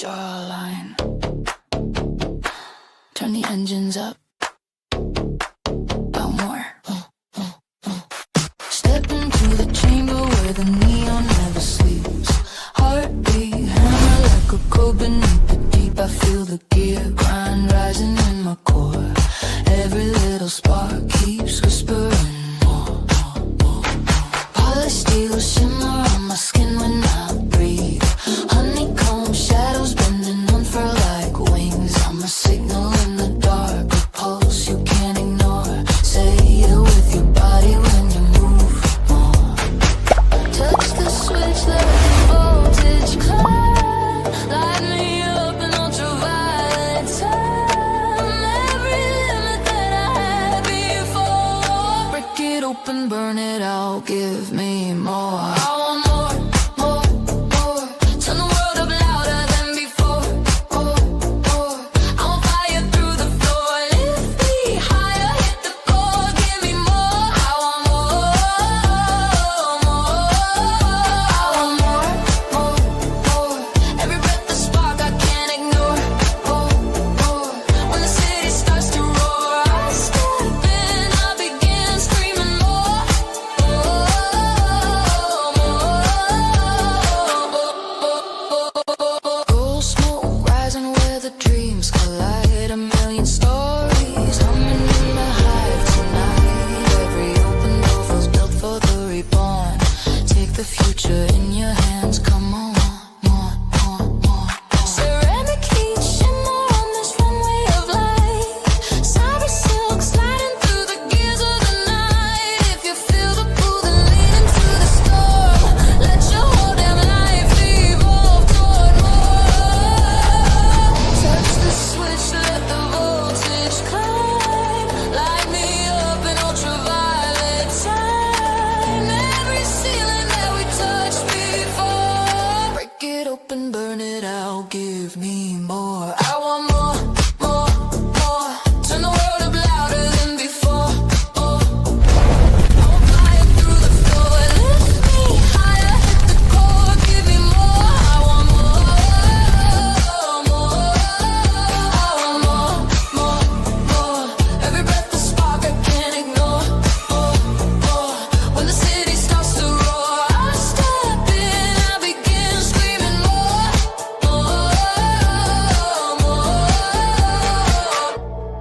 draw a line. Turn the engines up. About more. Step into the chamber where the neon never sleeps. Heartbeat, hammer like a cold beneath the deep. I feel the gear grind rising in my core. Every little spark keeps whispering more. Polished steel shimmer on my skin when I breathe. Honeycomb shadows bending unfurl like wings. I'm a signal in the dark, a pulse you can't ignore. Say it with your body when you move more. Touch the switch, let the voltage climb. Light me up in ultraviolet time. Every limit that I had before. Break it open, burn it out, give me more. I want more, more, more. Turn the world up louder than before. More, more. I want fire through the floor. Lift me higher, hit the core. Give me more. I want more, more. I want more, more, more. Every breath a spark I can't ignore. More, more. When the city starts to roar, I step in, I begin screaming more. Gold smoke rising where the dreams collide. A million stories humming in the hive tonight. Every open door feels built for the reborn. Take the future in your hands, come on, more, more, more. Ceramic heat shimmer on this runway of light. Cyber silk sliding through the gears of the night. If you feel the pull, then lean into the storm. Let your whole damn life evolve toward more. Touch the switch, let the voltage climb. Light me up in ultraviolet time. Every ceiling that we touched before. Break it open, burn it out, give me more. I want more, more, more. Turn the world up louder than before. Oh, I want fire through the floor. Lift me higher, hit the core. Give me more. I want more, more. I want more, more, more. Every breath a spark I can't ignore. More, more. When the city starts to roar, I step in, I begin screaming more. More, more.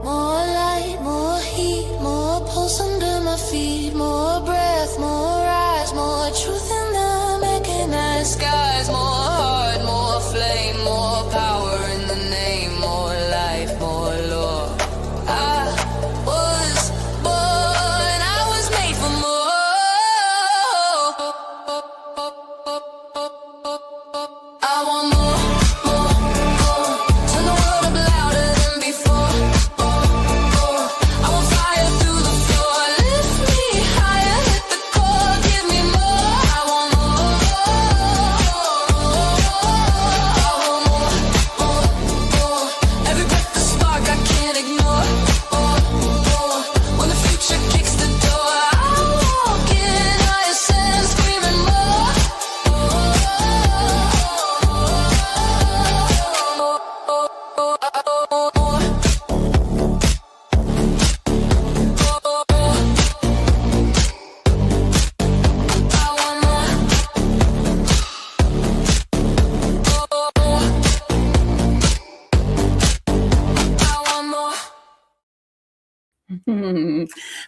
More light, more heat, more pulse under my feet. More breath, more eyes, more truth in the mechanized skies. More heart, more flame, more power in the name. More life, more lore. I was born, I was made for more. I want more, more, more. Turn the world up louder than before. More, more. I want fire through the floor. Lift me higher, hit the core. Give me more. I want more, I want more, more, more. Every breath a spark I can't ignore. More, more. When the future kicks the door, I walk in, I ascend, screaming more.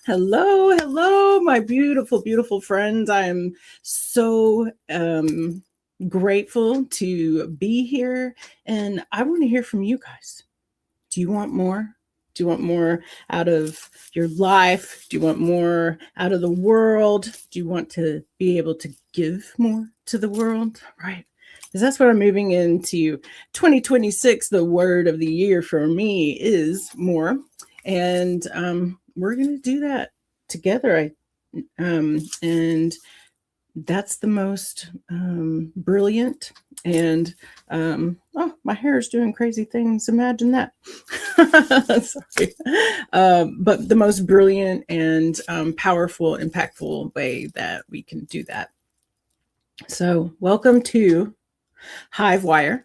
Hello, hello, my beautiful, beautiful friends. I am so grateful to be here, and I want to hear from you guys. Do you want more? Do you want more out of your life? Do you want more out of the world? Do you want to be able to give more to the world? Right? Because that's what I'm moving into 2026. The word of the year for me is more. And we're going to do that together. And that's the most brilliant and oh, my hair is doing crazy things. Imagine that. Sorry. But the most brilliant and powerful, impactful way that we can do that. So welcome to HiveWire.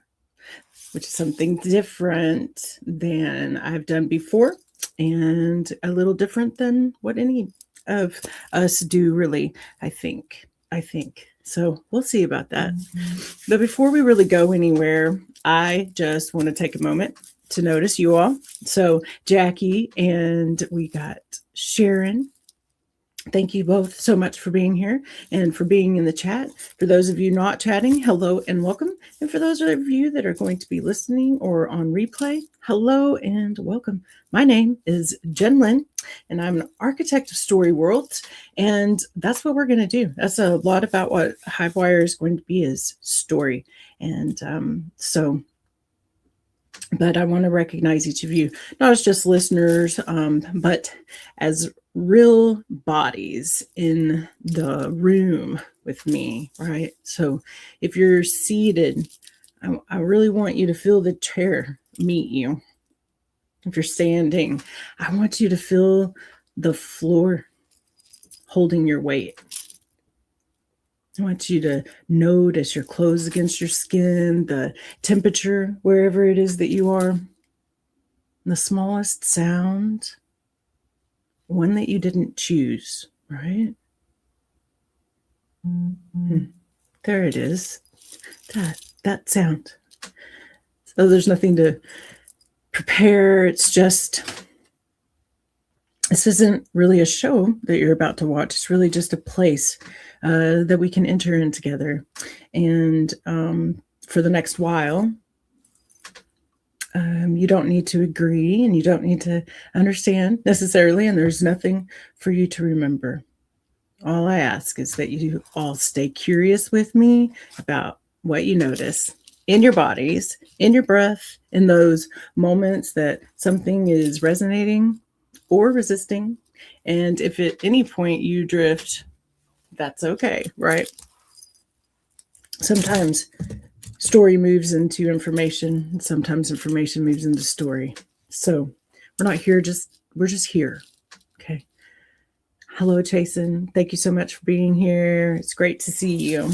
which is something different than I've done before and a little different than what any of us do, really, I think. So we'll see about that. But before we really go anywhere, I just want to take a moment to notice you all. So Jackie and we got Sharon. Thank you both so much for being here and for being in the chat. For those of you not chatting, hello and welcome. And for those of you that are going to be listening or on replay, hello and welcome. My name is Jen Lynn, and I'm an architect of story worlds. And that's what we're going to do. That's a lot about what HiveWire is going to be, is story. And but I want to recognize each of you, not as just listeners, but as real bodies in the room with me, right? So if you're seated, I really want you to feel the chair meet you. If you're standing, I want you to feel the floor holding your weight. I want you to notice your clothes against your skin, the temperature, wherever it is that you are. The smallest sound, one that you didn't choose, right? There it is. That sound. So there's nothing to prepare. It's just, this isn't really a show that you're about to watch. It's really just a place that we can enter in together. And for the next while, you don't need to agree and you don't need to understand necessarily, and there's nothing for you to remember. All I ask is that you all stay curious with me about what you notice in your bodies, in your breath, in those moments that something is resonating or resisting. And if at any point you drift, that's okay, right? Sometimes story moves into information, and sometimes information moves into story. So we're not here, we're just here. Okay. Hello, Jason. Thank you so much for being here. It's great to see you.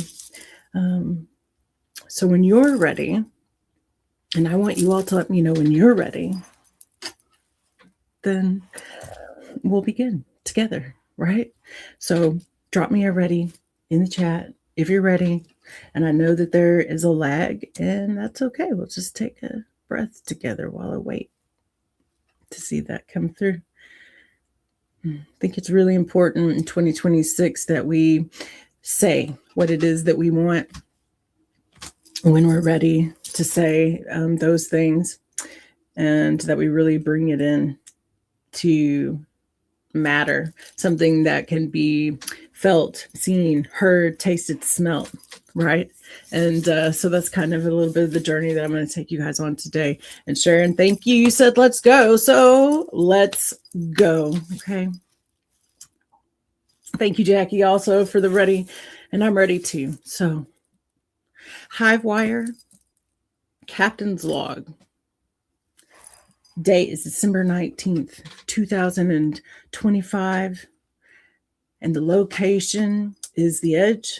So when you're ready, and I want you all to let me know when you're ready, then we'll begin together, right? So drop me a ready in the chat if you're ready. And I know that there is a lag, and that's okay. We'll just take a breath together while I wait to see that come through. I think it's really important in 2026 that we say what it is that we want when we're ready to say those things, and that we really bring it in to matter, something that can be felt, seen, heard, tasted, smelt, right? And so that's kind of a little bit of the journey that I'm going to take you guys on today. And Sharon, thank you. You said let's go, so let's go. Okay. Thank you, Jackie, also for the ready, and I'm ready too. So HiveWire, Captain's Log. Date is December 19th, 2025. And the location is the edge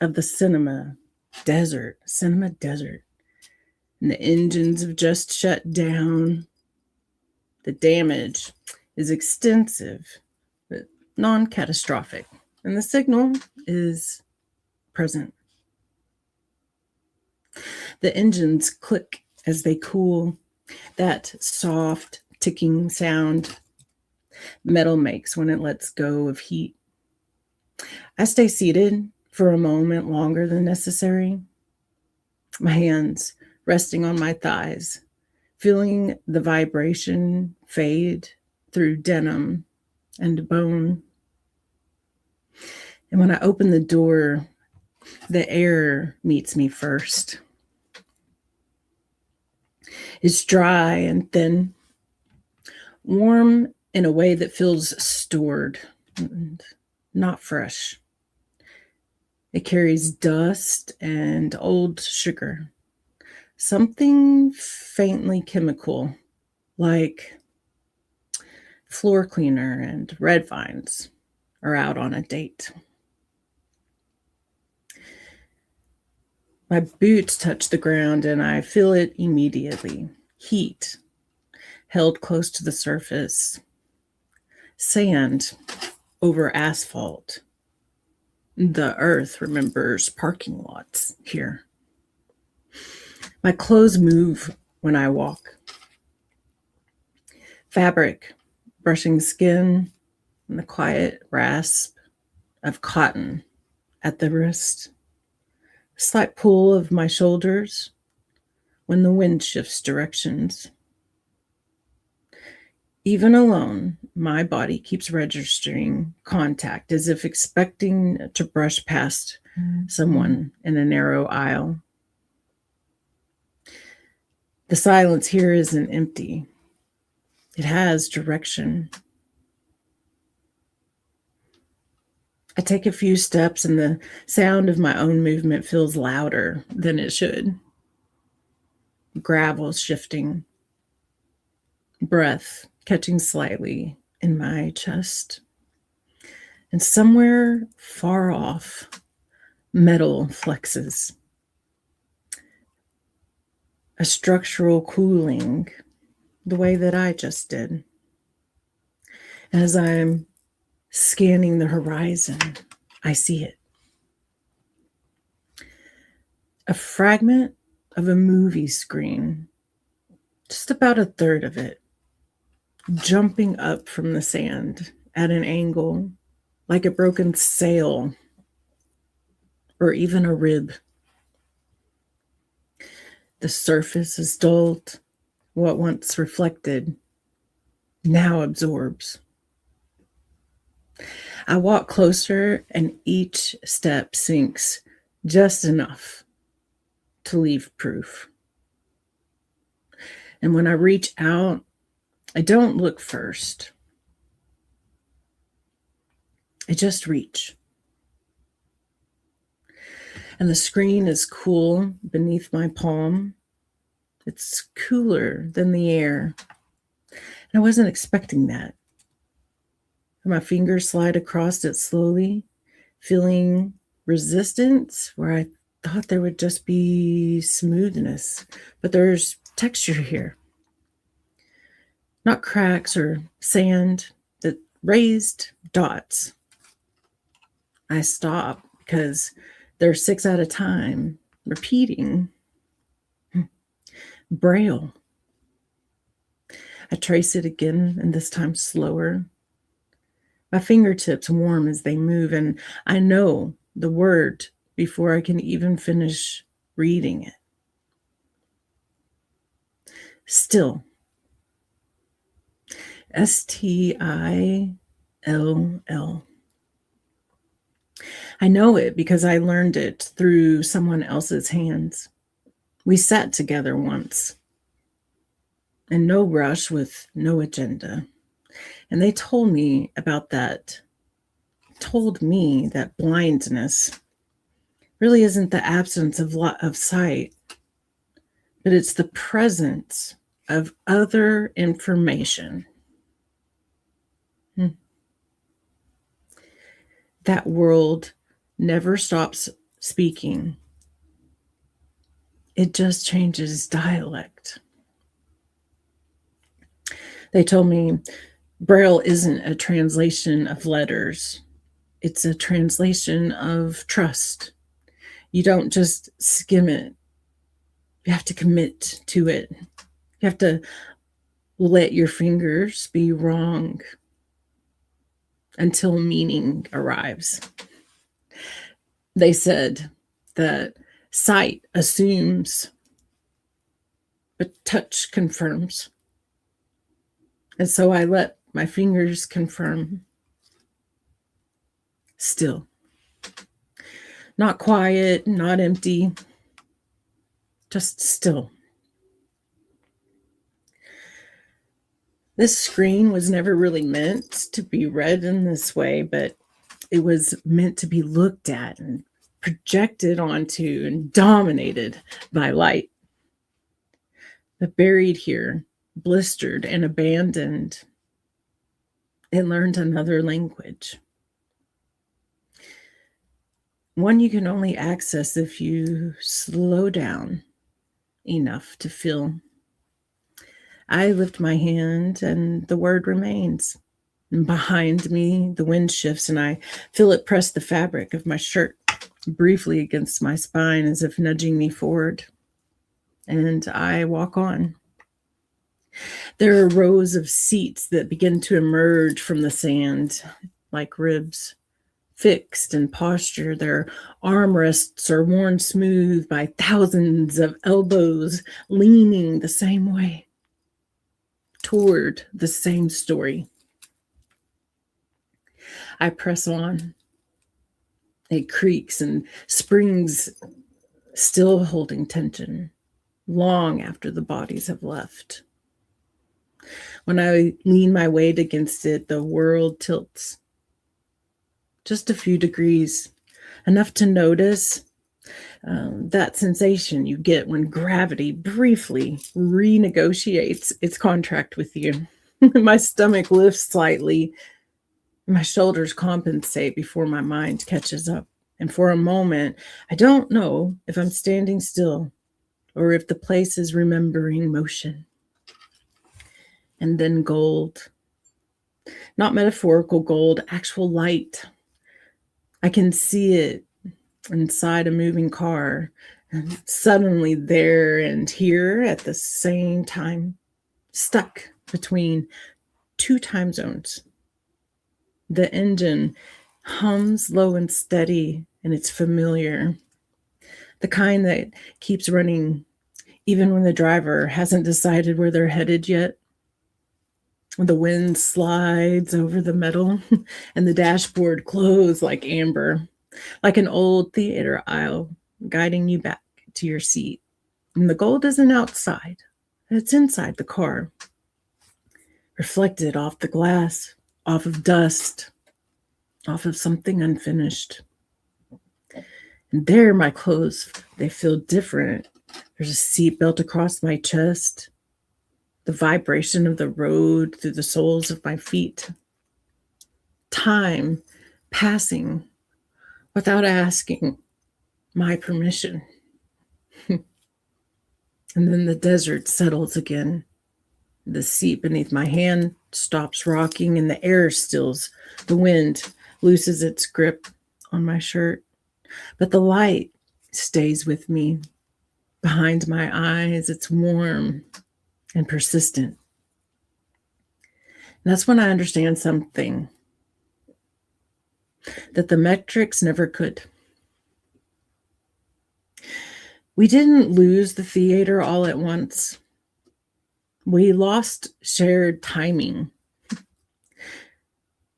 of the cinema desert. And the engines have just shut down. The damage is extensive, but non-catastrophic. And the signal is present. The engines click as they cool. That soft ticking sound metal makes when it lets go of heat. I stay seated for a moment longer than necessary, my hands resting on my thighs, feeling the vibration fade through denim and bone. And when I open the door, the air meets me first. It's dry and thin, warm in a way that feels stored and not fresh. It carries dust and old sugar, something faintly chemical, like floor cleaner and red vines are out on a date. My boots touch the ground and I feel it immediately. Heat held close to the surface. Sand over asphalt. The earth remembers parking lots here. My clothes move when I walk. Fabric brushing skin and the quiet rasp of cotton at the wrist. A slight pull of my shoulders when the wind shifts directions. Even alone, my body keeps registering contact as if expecting to brush past someone in a narrow aisle. The silence here isn't empty. It has direction. I take a few steps and the sound of my own movement feels louder than it should. Gravel shifting, breath catching slightly in my chest. And somewhere far off, metal flexes. A structural cooling, the way that I just did. As I'm scanning the horizon, I see it. A fragment of a movie screen, just about a third of it, jumping up from the sand at an angle, like a broken sail or even a rib. The surface is dulled. What once reflected now absorbs. I walk closer and each step sinks just enough to leave proof. And when I reach out, I don't look first. I just reach. And the screen is cool beneath my palm. It's cooler than the air. And I wasn't expecting that. My fingers slide across it slowly, feeling resistance where I thought there would just be smoothness. But there's texture here. Not cracks or sand, but raised dots. I stop because they're 6 at a time, repeating. Braille. I trace it again, and this time slower. My fingertips warm as they move, and I know the word before I can even finish reading it. Still. S-T-I-L-L. I know it because I learned it through someone else's hands. We sat together once, in no rush with no agenda. And they told me about that, told me that blindness really isn't the absence of sight, but it's the presence of other information. That world never stops speaking. It just changes dialect. They told me Braille isn't a translation of letters. It's a translation of trust. You don't just skim it. You have to commit to it. You have to let your fingers be wrong until meaning arrives. They said that sight assumes, but touch confirms. And so I let my fingers confirm. Still. Not quiet, not empty, just still. This screen was never really meant to be read in this way, but it was meant to be looked at and projected onto and dominated by light. But buried here, blistered and abandoned, it learned another language. one you can only access if you slow down enough to feel. I lift my hand and the word remains. And behind me, the wind shifts and I feel it press the fabric of my shirt briefly against my spine as if nudging me forward. And I walk on. There are rows of seats that begin to emerge from the sand like ribs. Fixed in posture, their armrests are worn smooth by thousands of elbows leaning the same way toward the same story. I press on. It creaks and springs, still holding tension, long after the bodies have left. When I lean my weight against it, the world tilts. Just a few degrees, enough to notice that sensation you get when gravity briefly renegotiates its contract with you. My stomach lifts slightly. My shoulders compensate before my mind catches up. And for a moment, I don't know if I'm standing still or if the place is remembering motion. And then gold. Not metaphorical gold, actual light. I can see it inside a moving car, and suddenly there and here at the same time, stuck between two time zones. The engine hums low and steady, and it's familiar. The kind that keeps running even when the driver hasn't decided where they're headed yet. The wind slides over the metal, and the dashboard glows like amber, like an old theater aisle guiding you back to your seat. And the gold isn't outside, it's inside the car, reflected off the glass, off of dust, off of something unfinished. And there, my clothes, they feel different. There's a seatbelt across my chest, the vibration of the road through the soles of my feet. Time passing without asking my permission. And then the desert settles again. The seat beneath my hand stops rocking and the air stills. The wind looses its grip on my shirt. But the light stays with me. Behind my eyes, it's warm and persistent. And that's when I understand something that the metrics never could. We didn't lose the theater all at once. We lost shared timing.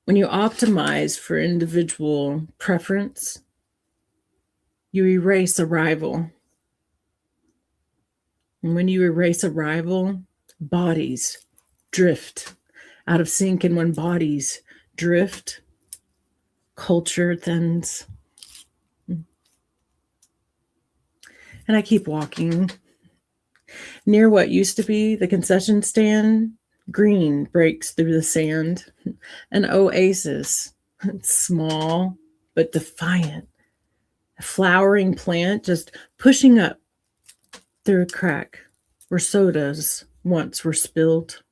When you optimize for individual preference, you erase arrival. And when you erase arrival, bodies drift out of sync. And when bodies drift, culture thins. And I keep walking. Near what used to be the concession stand, green breaks through the sand. An oasis, it's small but defiant. A flowering plant just pushing up through a crack where sodas once were spilled.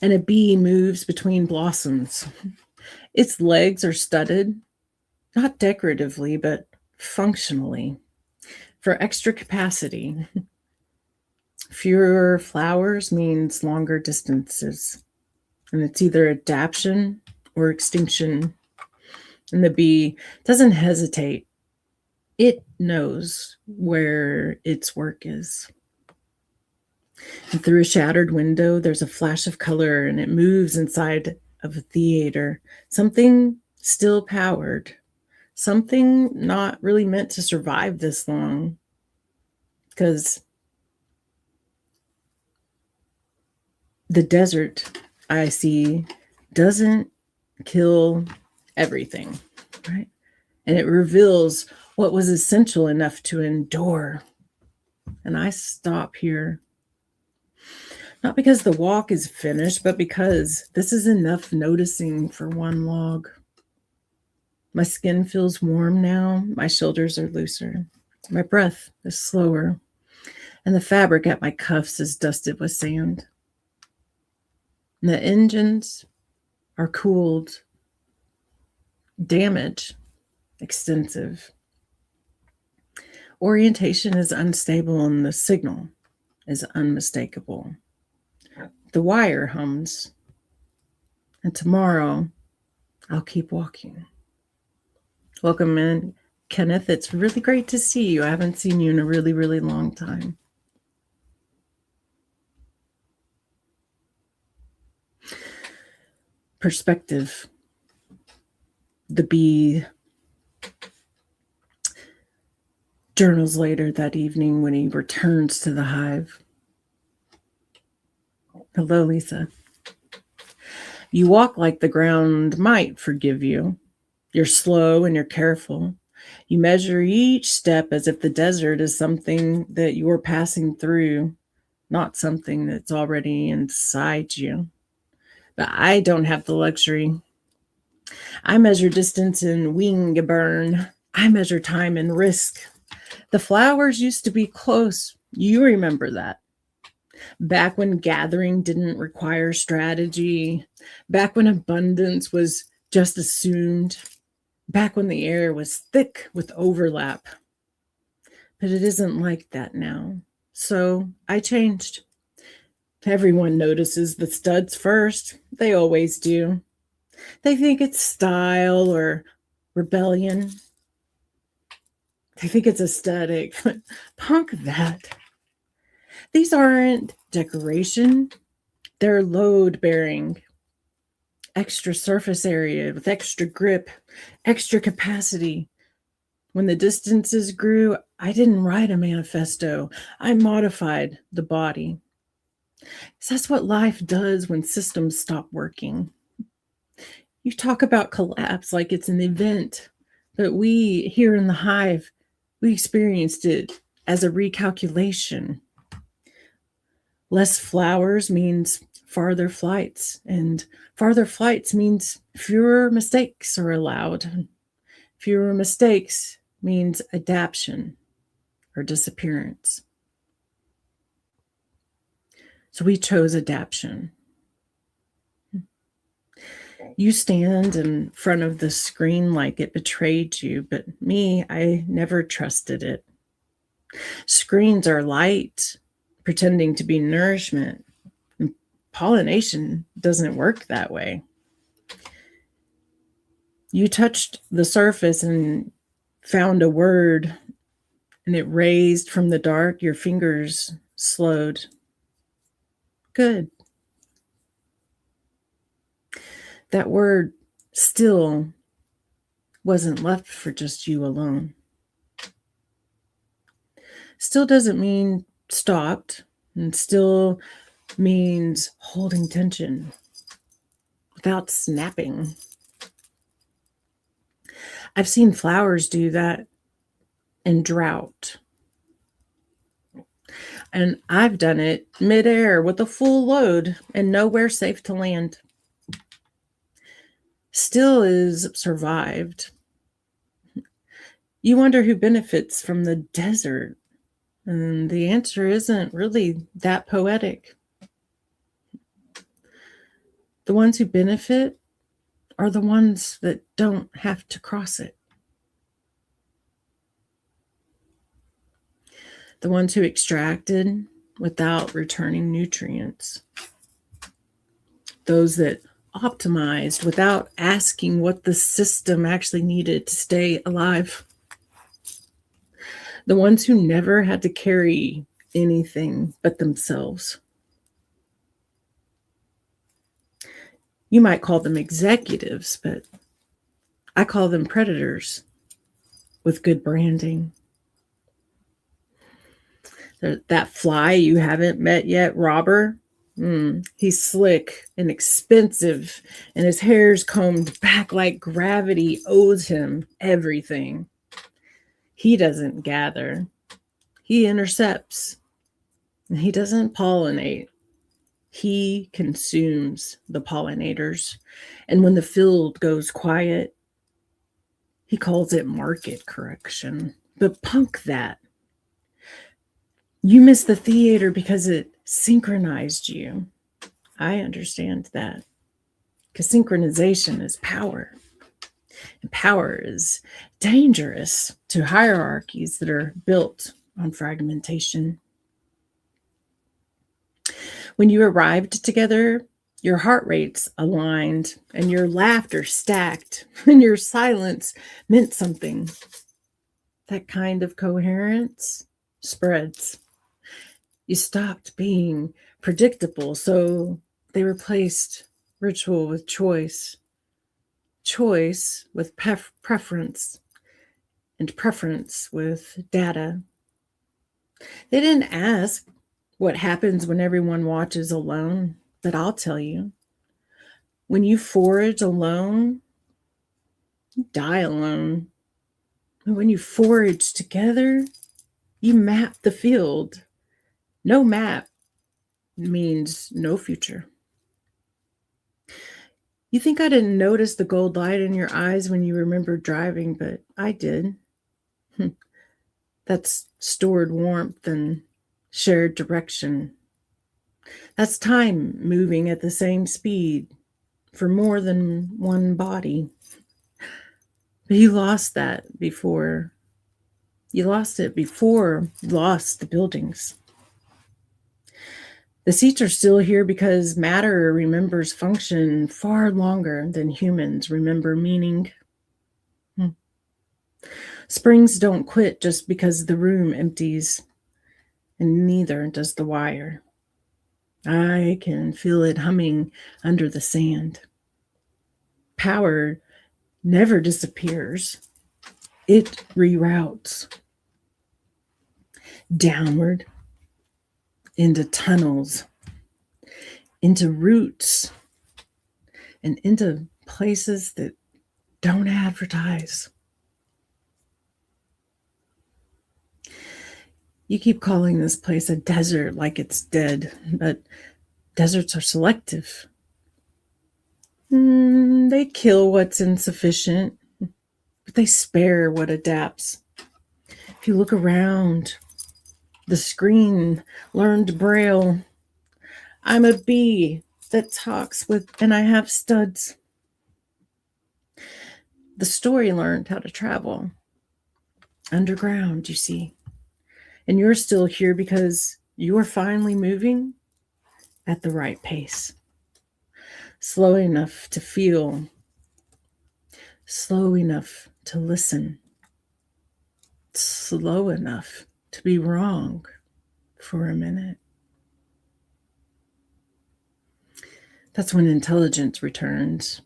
And a bee moves between blossoms. Its legs are studded, not decoratively, but functionally, for extra capacity. Fewer flowers means longer distances, and it's either adaptation or extinction. And the bee doesn't hesitate. It knows where its work is. And through a shattered window, there's a flash of color, and it moves inside of a theater. Something still powered. Something not really meant to survive this long. Because the desert, I see, doesn't kill everything, right? And it reveals what was essential enough to endure. And I stop here. Not because the walk is finished, but because this is enough noticing for one log. My skin feels warm now. My shoulders are looser. My breath is slower. And the fabric at my cuffs is dusted with sand. And the engines are cooled. Damage extensive. Orientation is unstable and the signal is unmistakable. The wire hums. And tomorrow, I'll keep walking. Welcome in, Kenneth. It's really great to see you. I haven't seen you in a really, really long time. Perspective. The bee journals later that evening when he returns to the hive. Hello, Lisa. You walk like the ground might forgive you. You're slow and you're careful. You measure each step as if the desert is something that you're passing through, not something that's already inside you. But I don't have the luxury. I measure distance in wing burn. I measure time and risk. The flowers used to be close. You remember that. Back when gathering didn't require strategy. Back when abundance was just assumed. Back when the air was thick with overlap. But it isn't like that now. So I changed. Everyone notices the studs first. They always do. They think it's style or rebellion. They think it's aesthetic. Punk that. These aren't decoration. They're load bearing. Extra surface area with extra grip, extra capacity. When the distances grew, I didn't write a manifesto. I modified the body. So that's what life does when systems stop working. You talk about collapse like it's an event, but we here in the hive, we experienced it as a recalculation. Less flowers means farther flights, and farther flights means fewer mistakes are allowed. Fewer mistakes means adaptation or disappearance. So we chose adaptation. You stand in front of the screen like it betrayed you, but me, I never trusted it. Screens are light, pretending to be nourishment. And pollination doesn't work that way. You touched the surface and found a word, and it raised from the dark. Your fingers slowed. Good. That word still wasn't left for just you alone. Still doesn't mean stopped, and still means holding tension without snapping. I've seen flowers do that in drought. And I've done it midair with a full load and nowhere safe to land. Still is survived. You wonder who benefits from the desert. And the answer isn't really that poetic. The ones who benefit are the ones that don't have to cross it. The ones who extracted without returning nutrients. Those that optimized without asking what the system actually needed to stay alive. The ones who never had to carry anything but themselves. You might call them executives, but I call them predators with good branding. That fly you haven't met yet, Robber, he's slick and expensive, and his hair's combed back like gravity owes him everything. He doesn't gather. He intercepts. And he doesn't pollinate. He consumes the pollinators. And when the field goes quiet, He calls it market correction. But punk that. You missed the theater because it synchronized you. I understand that. Because synchronization is power. And power is dangerous to hierarchies that are built on fragmentation. When you arrived together, your heart rates aligned and your laughter stacked and your silence meant something. That kind of coherence spreads. You stopped being predictable, so they replaced ritual with choice, choice with preference, and preference with data. They didn't ask what happens when everyone watches alone, but I'll tell you. When you forage alone, you die alone. And when you forage together, you map the field. No map means no future. You think I didn't notice the gold light in your eyes when you remembered driving, but I did. That's stored warmth and shared direction. That's time moving at the same speed for more than one body. But you lost that before. You lost it before you lost the buildings. The seats are still here because matter remembers function far longer than humans remember meaning. Springs don't quit just because the room empties, and neither does the wire. I can feel it humming under the sand. Power never disappears. It reroutes downward, into tunnels, into roots, and into places that don't advertise. You keep calling this place a desert like it's dead, but deserts are selective. They kill what's insufficient, but they spare what adapts. If you look around, the screen learned Braille. I'm a bee that talks with, and I have studs. The story learned how to travel underground, you see. And you're still here because you're finally moving at the right pace. Slow enough to feel, slow enough to listen, slow enough to be wrong for a minute. That's when intelligence returns,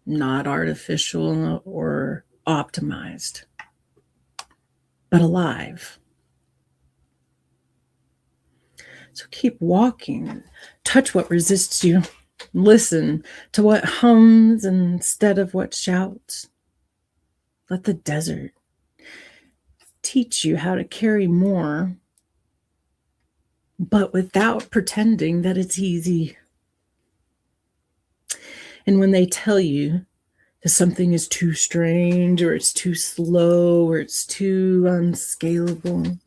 not artificial or optimized, but alive. So keep walking, touch what resists you, listen to what hums instead of what shouts. Let the desert teach you how to carry more, but without pretending that it's easy. And when they tell you that something is too strange or it's too slow or it's too unscalable,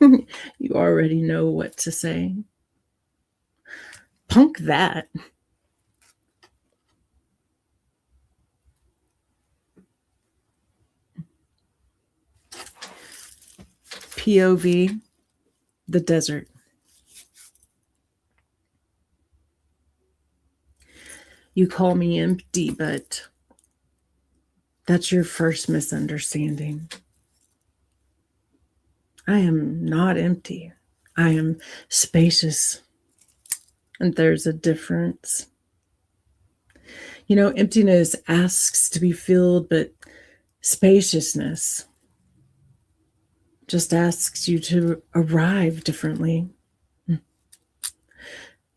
you already know what to say. Punk that. POV, the desert. You call me empty, but that's your first misunderstanding. I am not empty. I am spacious. And there's a difference. You know, emptiness asks to be filled, but spaciousness just asks you to arrive differently.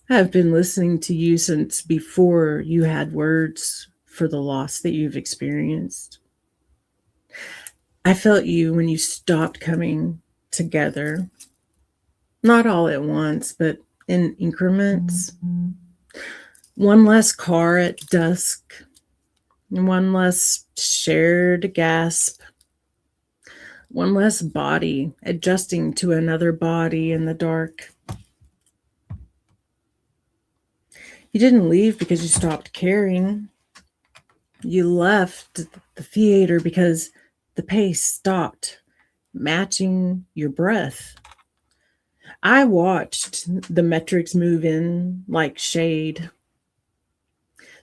I've been listening to you since before you had words for the loss that you've experienced. I felt you when you stopped coming together, not all at once, but in increments. One less car at dusk, one less shared gasp, one less body adjusting to another body in the dark. You didn't leave because you stopped caring. You left the theater because the pace stopped matching your breath. I watched the metrics move in like shade.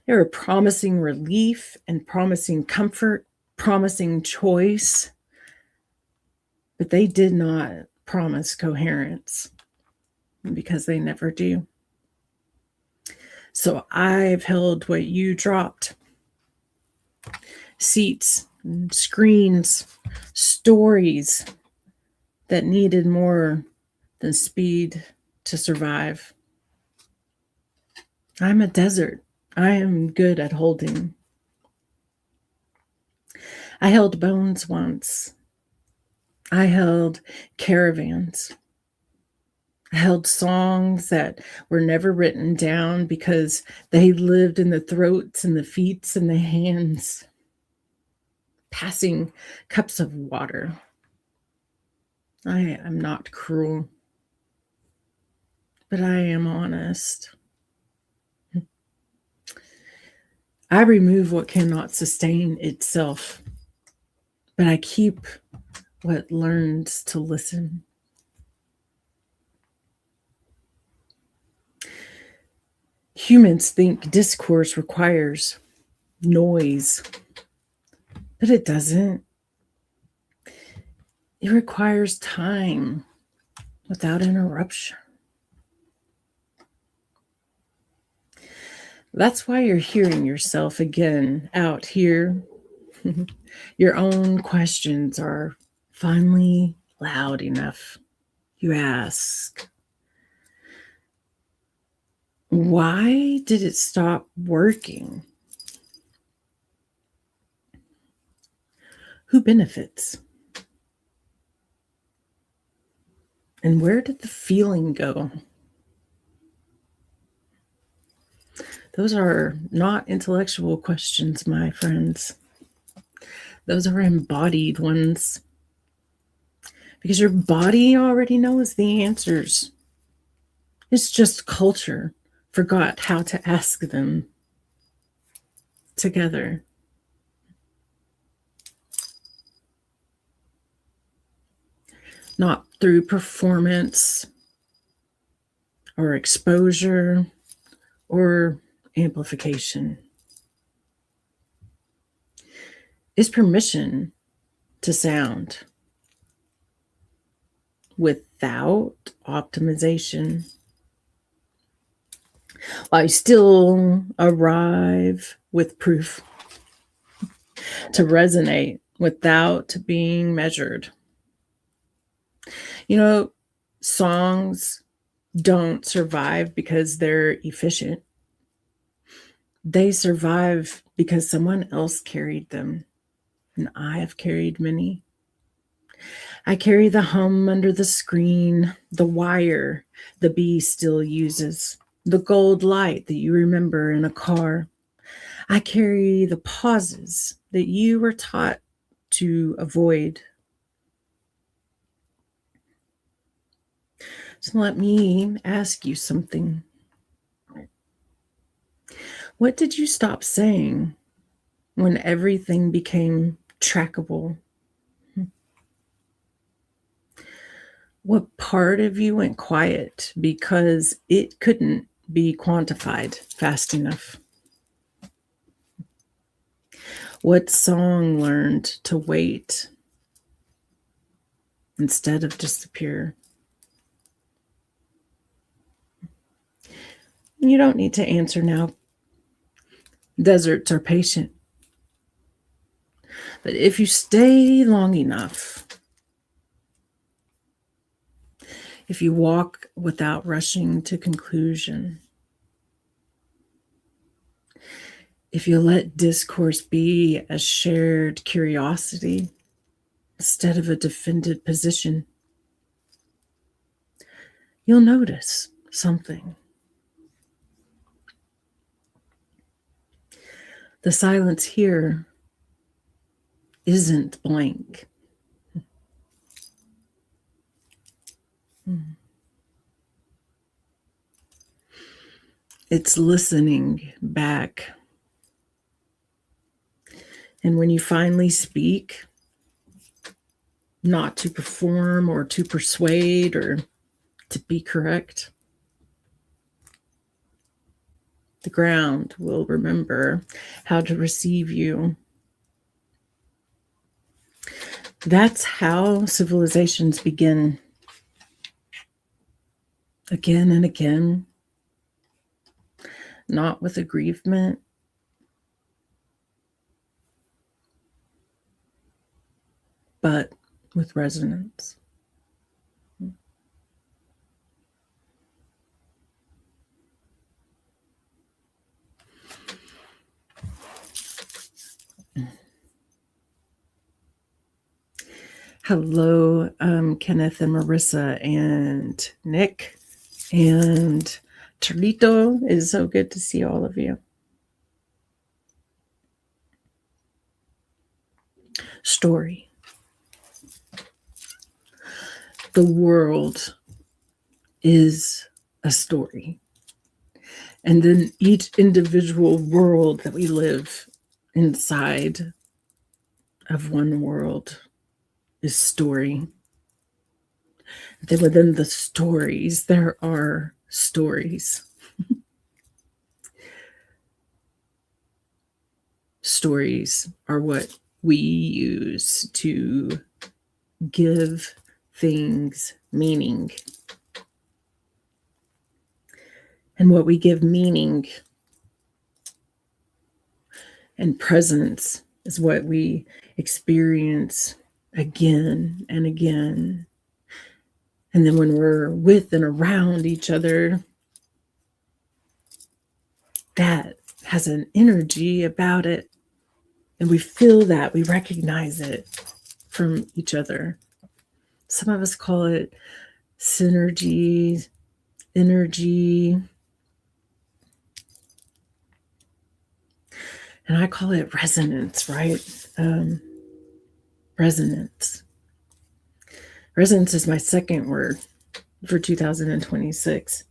They were promising relief and promising comfort, promising choice, but they did not promise coherence because they never do. So I've held what you dropped. Seats, screens, stories that needed more than speed to survive. I'm a desert. I am good at holding. I held bones once. I held caravans. I held songs that were never written down because they lived in the throats and the feet and the hands. Passing cups of water. I am not cruel, but I am honest. I remove what cannot sustain itself, but I keep what learns to listen. Humans think discourse requires noise, but it doesn't. It requires time without interruption. That's why you're hearing yourself again out here. Your own questions are finally loud enough. You ask, why did it stop working? Who benefits? And where did the feeling go? Those are not intellectual questions, my friends. Those are embodied ones. Because your body already knows the answers. It's just culture forgot how to ask them together. Not through performance or exposure or amplification. It's permission to sound without optimization. I still arrive with proof to resonate without being measured. You know, songs don't survive because they're efficient. They survive because someone else carried them, and I have carried many. I carry the hum under the screen, the wire the bee still uses, the gold light that you remember in a car. I carry the pauses that you were taught to avoid. So let me ask you something. What did you stop saying when everything became trackable? What part of you went quiet because it couldn't be quantified fast enough? What song learned to wait instead of disappear? You don't need to answer now. Deserts are patient. But if you stay long enough, if you walk without rushing to conclusion, if you let discourse be a shared curiosity instead of a defended position, you'll notice something. The silence here isn't blank. It's listening back. And when you finally speak, not to perform or to persuade or to be correct, the ground will remember how to receive you. That's how civilizations begin. Again and again. Not with aggrievement, but with resonance. Hello, Kenneth and Marissa and Nick and Torito. It is so good to see all of you. Story. The world is a story. And then each individual world that we live inside of one world is story. Then within the stories, there are stories. Stories are what we use to give things meaning. And what we give meaning and presence is what we experience again and again. And then when we're with and around each other, that has an energy about it. And we feel that, we recognize it from each other. Some of us call it synergy, energy. And I call it resonance, right? Resonance. Resonance is my second word for 2026.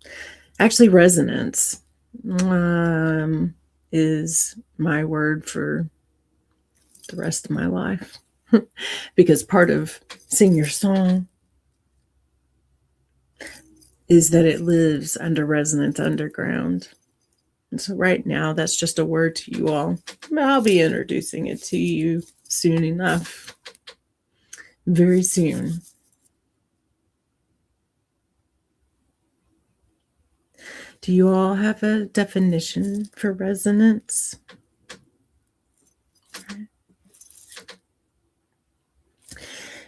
Actually, resonance is my word for the rest of my life. Because part of Sing Your Song is that it lives under resonance underground. And so right now, that's just a word to you all. I'll be introducing it to you soon enough. Very soon. Do you all have a definition for resonance?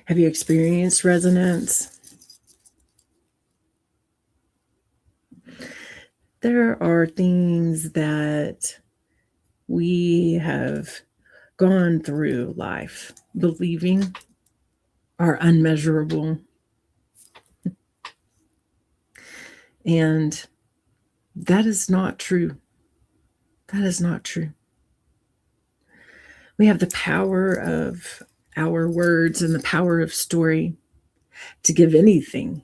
Have you experienced resonance? There are things that we have gone through life believing are unmeasurable. And that is not true. That is not true. We have the power of our words and the power of story to give anything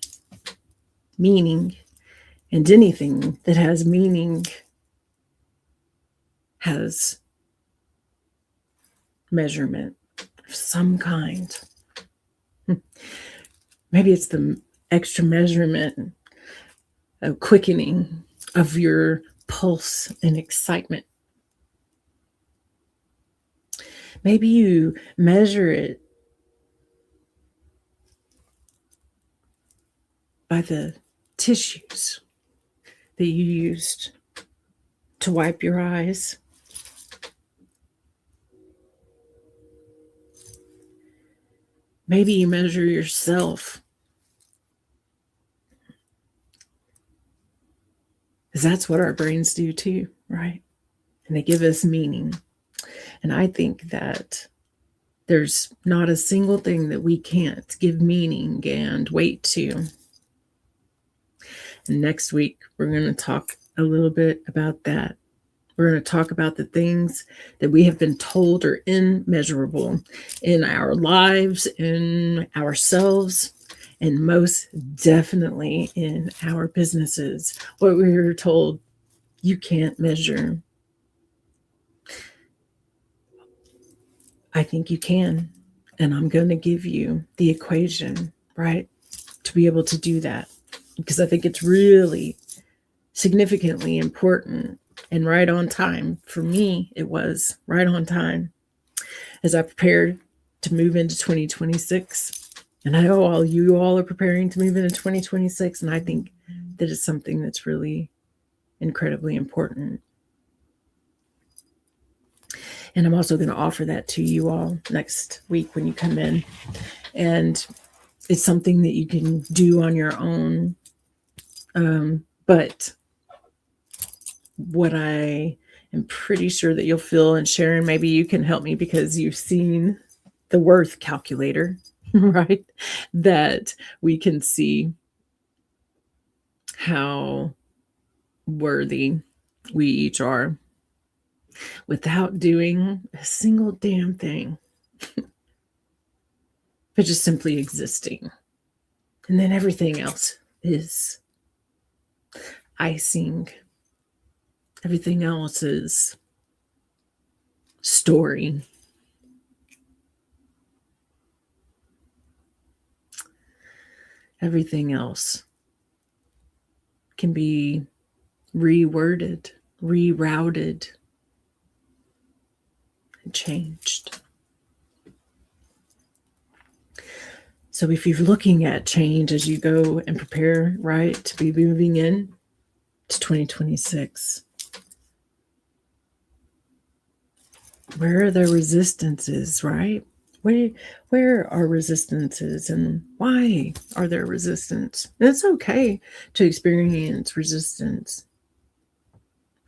meaning. And anything that has meaning has measurement of some kind. Maybe it's the extra measurement of quickening of your pulse and excitement. Maybe you measure it by the tissues that you used to wipe your eyes. Maybe you measure yourself, because that's what our brains do too, right? And they give us meaning. And I think that there's not a single thing that we can't give meaning and weight to. And next week, we're going to talk a little bit about that. We're going to talk about the things that we have been told are immeasurable in our lives, in ourselves, and most definitely in our businesses. What we were told you can't measure. I think you can. And I'm going to give you the equation, right, to be able to do that. Because I think it's really significantly important and right on time. For me, it was right on time as I prepared to move into 2026. And I know all you all are preparing to move into 2026. And I think that is something that's really incredibly important. And I'm also going to offer that to you all next week when you come in. And it's something that you can do on your own. But what I am pretty sure that you'll feel, and Sharon, maybe you can help me because you've seen the worth calculator, right? That we can see how worthy we each are without doing a single damn thing, but just simply existing. And then everything else is icing. Everything else is story. Everything else can be reworded, rerouted, and changed. So if you're looking at change as you go and prepare, right, to be moving in to 2026, where are the resistances, right? Where are resistances and why are there resistance? And it's okay to experience resistance.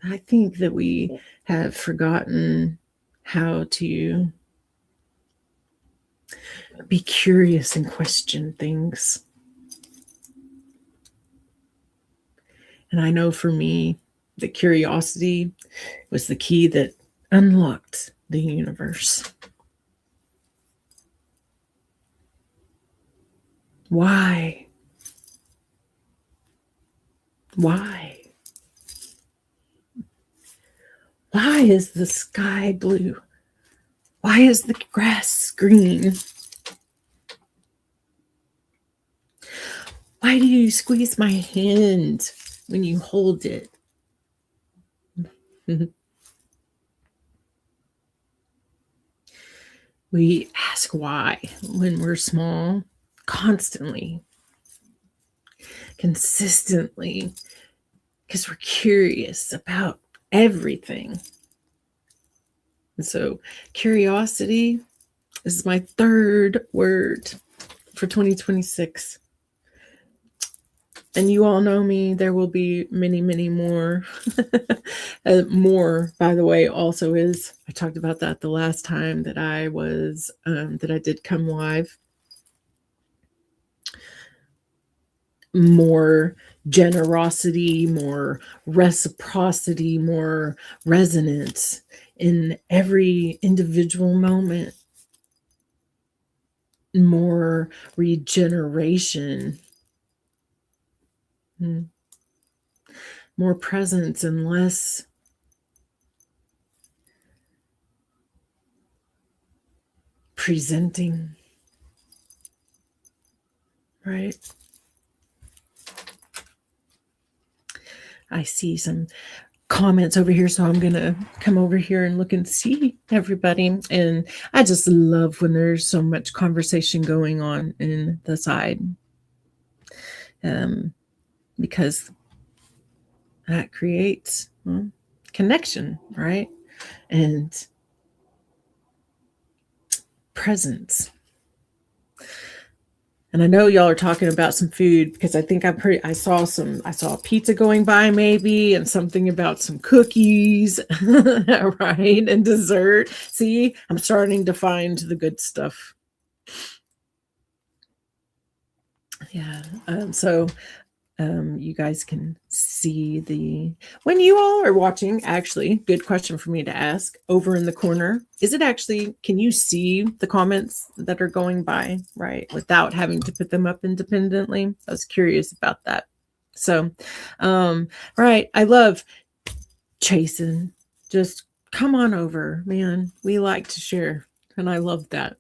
I think that we have forgotten how to be curious and question things. And I know for me, that curiosity was the key that unlocked the universe. Why? Why? Why is the sky blue? Why is the grass green? Why do you squeeze my hand when you hold it? We ask why when we're small, constantly, consistently, because we're curious about everything. And so curiosity is my third word for 2026. And you all know me, there will be many, many more. More, by the way, also is, I talked about that the last time that I was, that I did come live. More generosity, more reciprocity, more resonance in every individual moment, more regeneration, more presence and less presenting, right? I see some comments over here, so I'm gonna come over here and look and see everybody. And I just love when there's so much conversation going on in the side, because that creates connection, right? And presence. And I know y'all are talking about some food because I think I saw pizza going by maybe, and something about some cookies, right? And dessert. See, I'm starting to find the good stuff. Yeah. So You guys can see when you all are watching, actually, good question for me to ask, over in the corner, can you see the comments that are going by, right, without having to put them up independently? I was curious about that. So, right, I love chasing. Just come on over, man. We like to share, and I love that.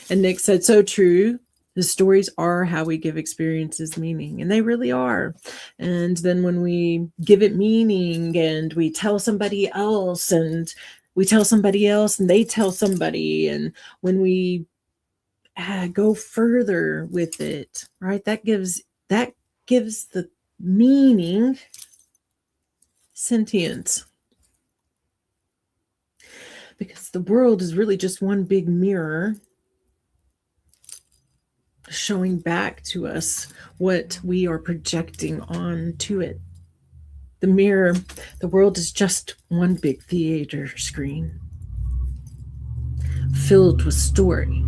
And Nick said, so true. The stories are how we give experiences meaning, and they really are. And then when we give it meaning and we tell somebody else and they tell somebody, and when we go further with it, right, that gives the meaning sentience. Because the world is really just one big mirror showing back to us what we are projecting onto it. The mirror, the world is just one big theater screen filled with story.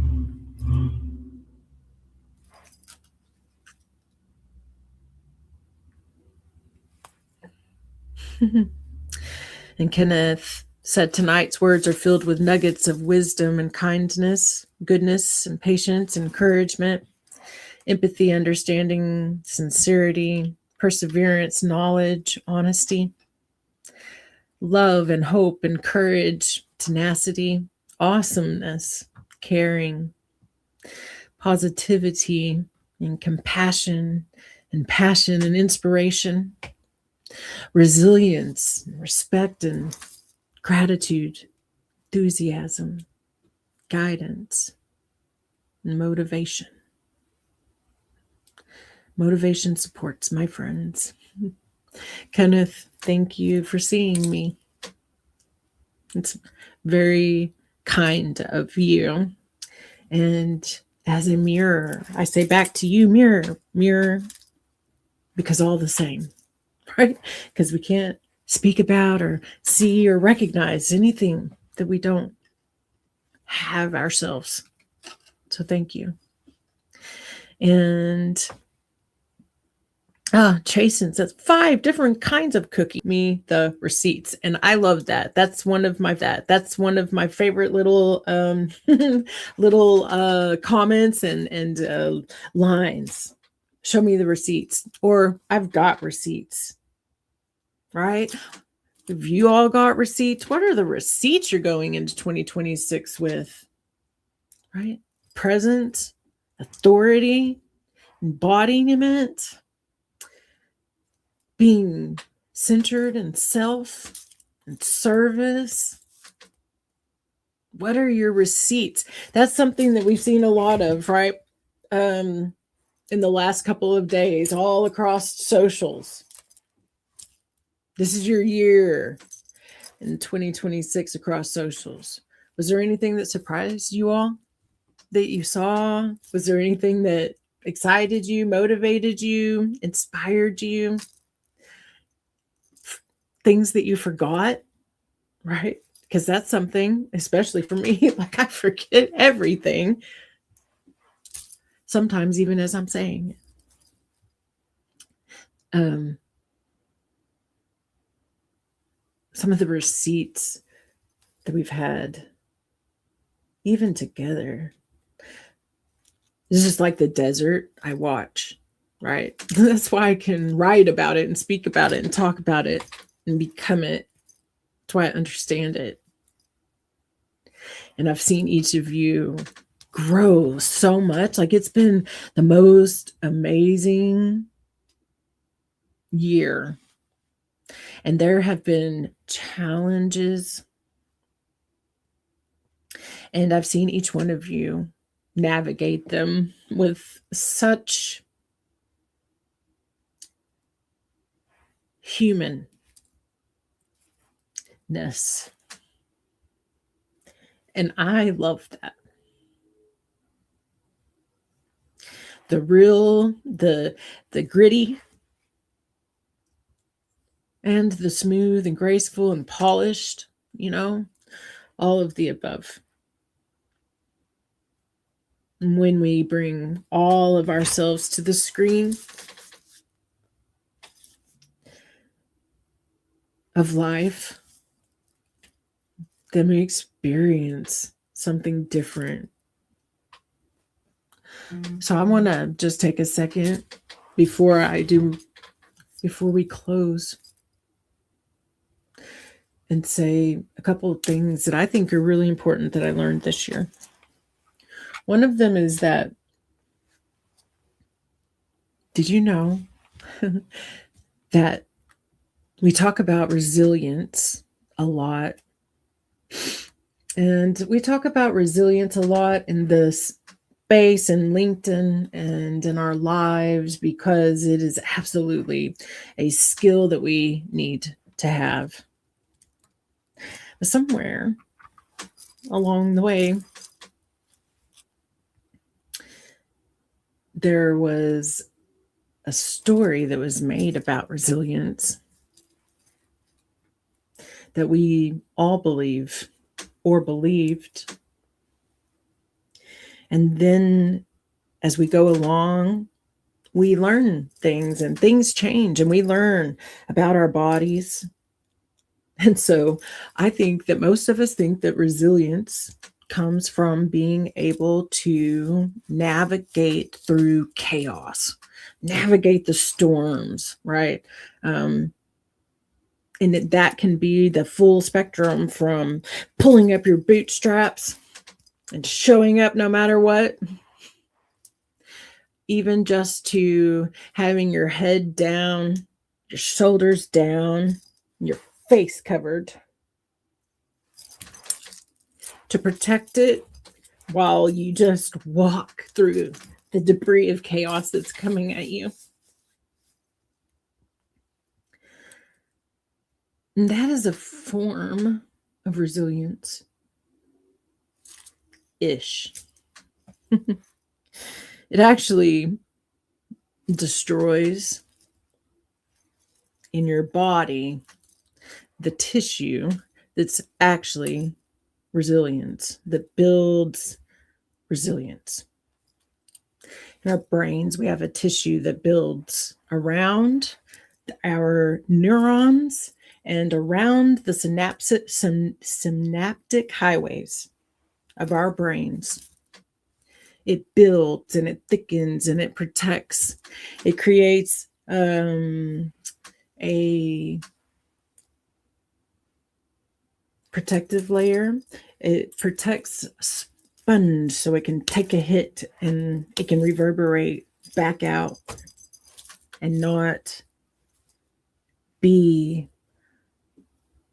And Kenneth said tonight's words are filled with nuggets of wisdom and kindness, goodness and patience, encouragement, empathy, understanding, sincerity, perseverance, knowledge, honesty, love and hope and courage, tenacity, awesomeness, caring, positivity and compassion and passion and inspiration, resilience, respect and gratitude, enthusiasm, guidance, and motivation. Motivation supports, my friends. Kenneth, thank you for seeing me. It's very kind of you. And as a mirror, I say back to you, mirror, mirror, because all the same, right? Because we can't speak about or see or recognize anything that we don't have ourselves. So thank you. And Chasen says 5 different kinds of cookie. Me the receipts, and I love that. That's one of my favorite little little comments and lines. Show me the receipts, or I've got receipts. Right? If you all got receipts, what are the receipts you're going into 2026 with? Right? Presence, authority, embodiment, being centered in self and service. What are your receipts? That's something that we've seen a lot of, right? In the last couple of days, all across socials. This is your year in 2026 across socials. Was there anything that surprised you all that you saw? Was there anything that excited you, motivated you, inspired you? Things that you forgot, right? Because that's something, especially for me, like I forget everything. Sometimes even as I'm saying it. Some of the receipts that we've had, even together, it's just like the desert I watch, right? That's why I can write about it and speak about it and talk about it and become it. That's why I understand it. And I've seen each of you grow so much. Like, it's been the most amazing year. And there have been challenges. And I've seen each one of you navigate them with such humanness. And I love that. The real, the gritty, and the smooth and graceful and polished, all of the above. And when we bring all of ourselves to the screen, of life, then we experience something different. So I want to just take a second before we close and say a couple of things that I think are really important that I learned this year. One of them is that, did you know that we talk about resilience a lot? And we talk about resilience a lot in this space and LinkedIn and in our lives because it is absolutely a skill that we need to have. But somewhere along the way, there was a story that was made about resilience that we all believe or believed. And then as we go along, we learn things and things change and we learn about our bodies. And so I think that most of us think that resilience comes from being able to navigate through chaos, navigate the storms, right? And that can be the full spectrum from pulling up your bootstraps and showing up no matter what, even just to having your head down, your shoulders down, your face covered to protect it while you just walk through the debris of chaos that's coming at you. And that is a form of resilience. Ish. It actually destroys in your body the tissue that's actually resilience, that builds resilience. In our brains, we have a tissue that builds around our neurons and around the synaptic highways of our brains. It builds and it thickens and it protects. It creates a protective layer. It protects sponge so it can take a hit and it can reverberate back out and not be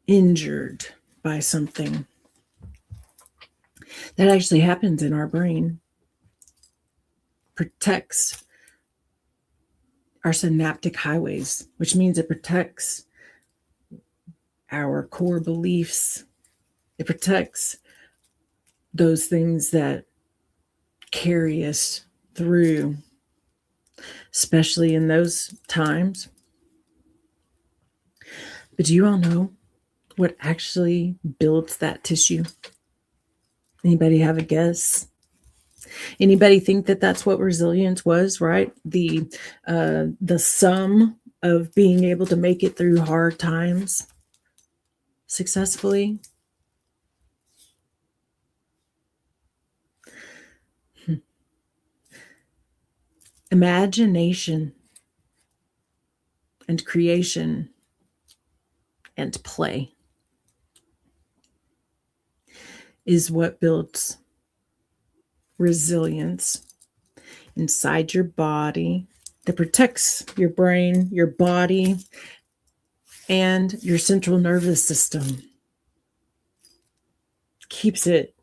injured by something. That actually happens in our brain. Protects our synaptic highways, which means it protects our core beliefs. It protects those things that carry us through, especially in those times. But do you all know what actually builds that tissue? Anybody have a guess? Anybody think that that's what resilience was, right? The sum of being able to make it through hard times successfully. Imagination and creation and play is what builds resilience inside your body that protects your brain, your body, and your central nervous system. Keeps it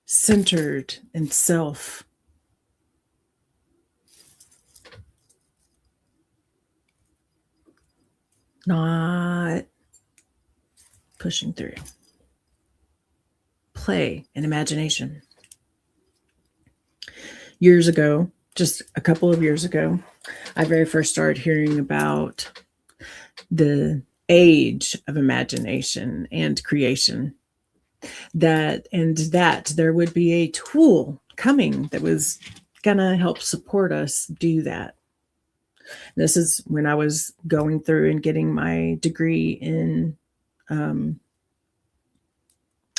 centered in self. Not pushing through. Play and imagination. Years ago, just a couple of years ago, I very first started hearing about the age of imagination and creation. That there would be a tool coming that was going to help support us do that. This is when I was going through and getting my degree in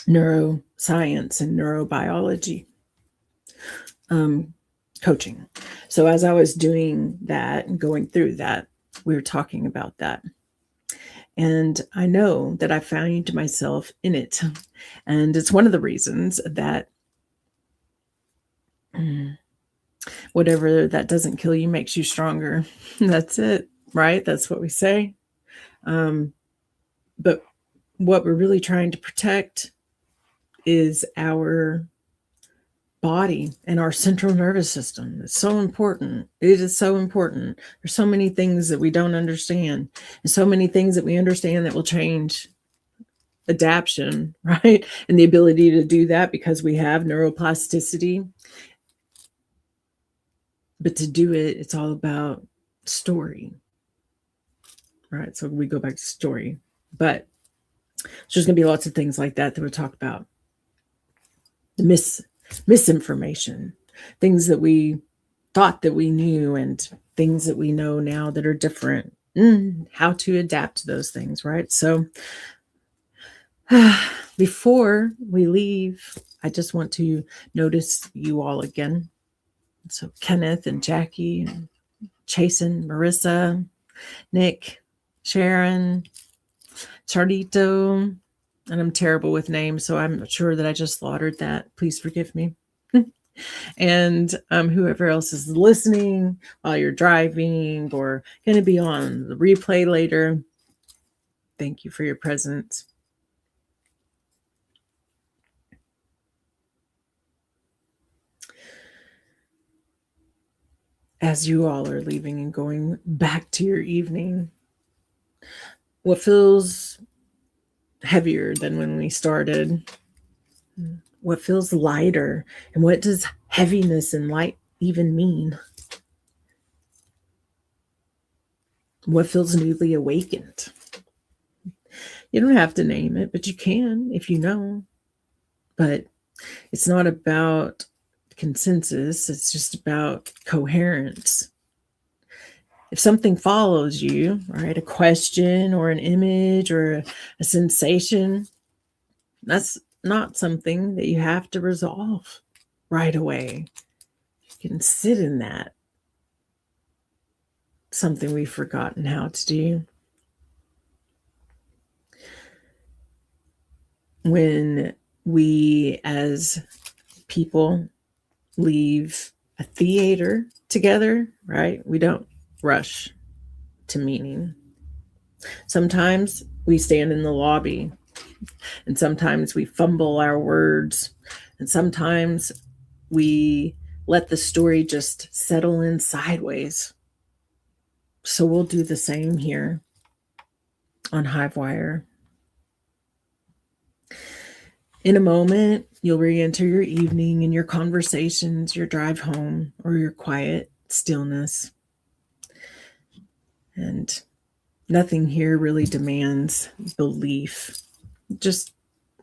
neuroscience and neurobiology coaching. So as I was doing that and going through that, we were talking about that. And I know that I found myself in it. And it's one of the reasons that whatever that doesn't kill you makes you stronger. That's it, right? That's what we say. But what we're really trying to protect is our body and our central nervous system. It's so important. It is so important. There's so many things that we don't understand, and so many things that we understand that will change. Adaption, right? And the ability to do that because we have neuroplasticity. But to do it, it's all about story, right? So we go back to story. But there's going to be lots of things like that we'll talk about. The misinformation, things that we thought that we knew and things that we know now that are different. How to adapt to those things, right? So before we leave, I just want to notice you all again. So Kenneth and Jackie and Chasen, Marissa, Nick, Sharon, Charlito, and I'm terrible with names, so I'm sure that I just slaughtered that. Please forgive me. And whoever else is listening while you're driving or going to be on the replay later, thank you for your presence. As you all are leaving and going back to your evening, what feels heavier than when we started? What feels lighter? And what does heaviness and light even mean? What feels newly awakened? You don't have to name it, but you can if you know. But it's not about consensus. It's just about coherence. If something follows you, right, a question or an image or a sensation, that's not something that you have to resolve right away. You can sit in that. Something we've forgotten how to do. When we as people leave a theater together, right, we don't rush to meaning. Sometimes we stand in the lobby, and sometimes we fumble our words, and sometimes we let the story just settle in sideways. So we'll do the same here on HiveWire. In a moment, you'll re-enter your evening and your conversations, your drive home, or your quiet stillness. And nothing here really demands belief, just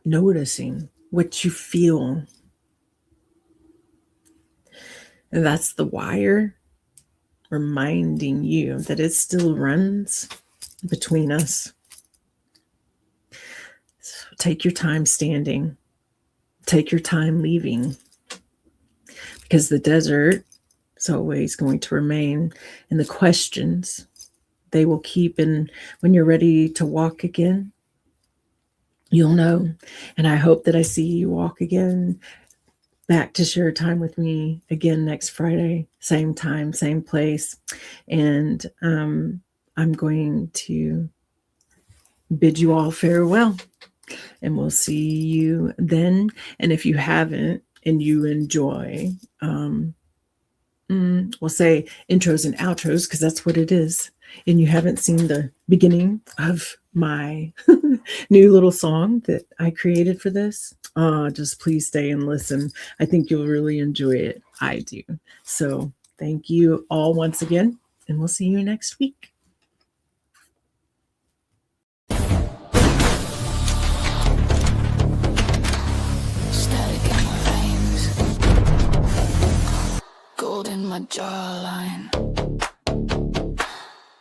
noticing what you feel. And that's the wire reminding you that it still runs between us. So take your time standing. Take your time leaving. Because the desert is always going to remain. And the questions, they will keep. And when you're ready to walk again, you'll know. And I hope that I see you walk again back to share time with me again next Friday, same time, same place. And I'm going to bid you all farewell, and we'll see you then. And if you haven't and you enjoy, we'll say intros and outros, because that's what it is, and you haven't seen the beginning of my new little song that I created for this, just please stay and listen. I think you'll really enjoy it. I do. So thank you all once again, and we'll see you next week. Static in my veins, gold in my jawline.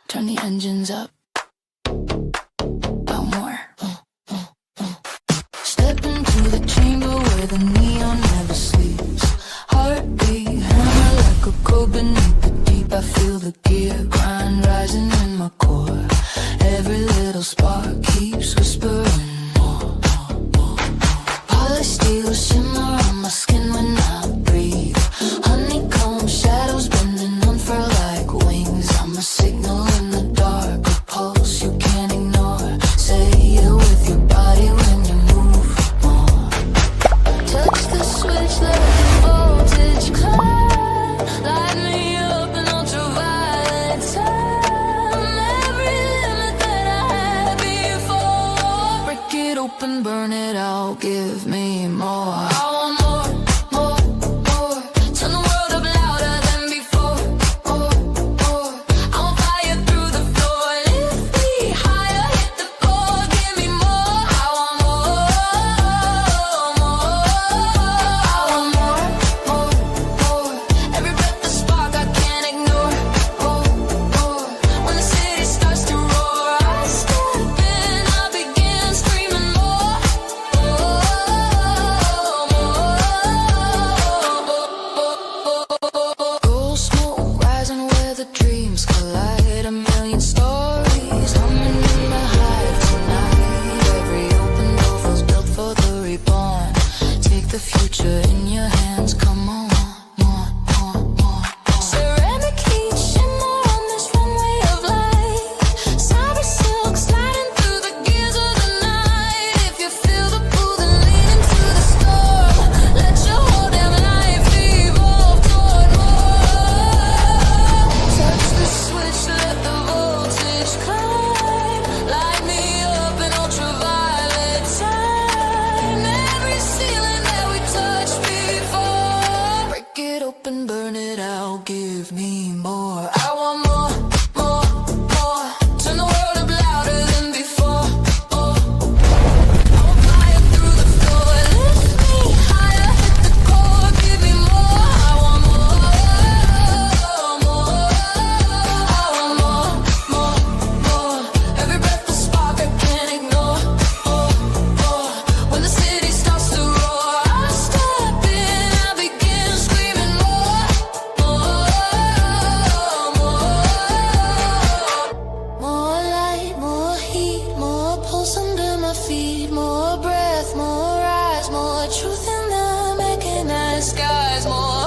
Turn the engines up. feel shimmer on my skin when I breathe. Honeycomb shadows bending, unfurl like wings. I'm a signal in the dark, a pulse you can't ignore. Say it with your body when you move more. Touch the switch, let the voltage climb. Light me up in ultraviolet time. Every limit that I had before. Break it open, burn it out, give me more. I want more, more, more. Turn the world up louder than before. More, more. I want fire through the floor. Lift me higher, hit the floor. Give me more. I want more, more. I want more, more, more. Every breath a spark I can't ignore. More, more. When the city starts to roar, I step in, I begin screaming more. Gold smoke rising where the dreams collide. A million stories humming in the hive tonight. Every open door feels built for the reborn. Take the future in your hands, come on, more, more, more. Ceramic heat shimmer on this runway of light. Cyber silk sliding through the gears of the night. If you feel the pull, then lean into the storm. Let your whole damn life evolve toward more. Touch the switch, let the voltage climb. Light me up in ultraviolet time. Every ceiling that we touched before. Break it open, burn it out, give me more. I want more, more, more. Turn the world up louder than before. More. I want fire through the floor. Lift me higher, hit the core, give me more. I want more, more. I want more, more, more. Every breath a spark I can't ignore. More, more. When the city starts to roar, I step in, I begin screaming more, more, more. More light, more heat, more pulse under my feet, more breath, more eyes, more truth in the mechanized skies, more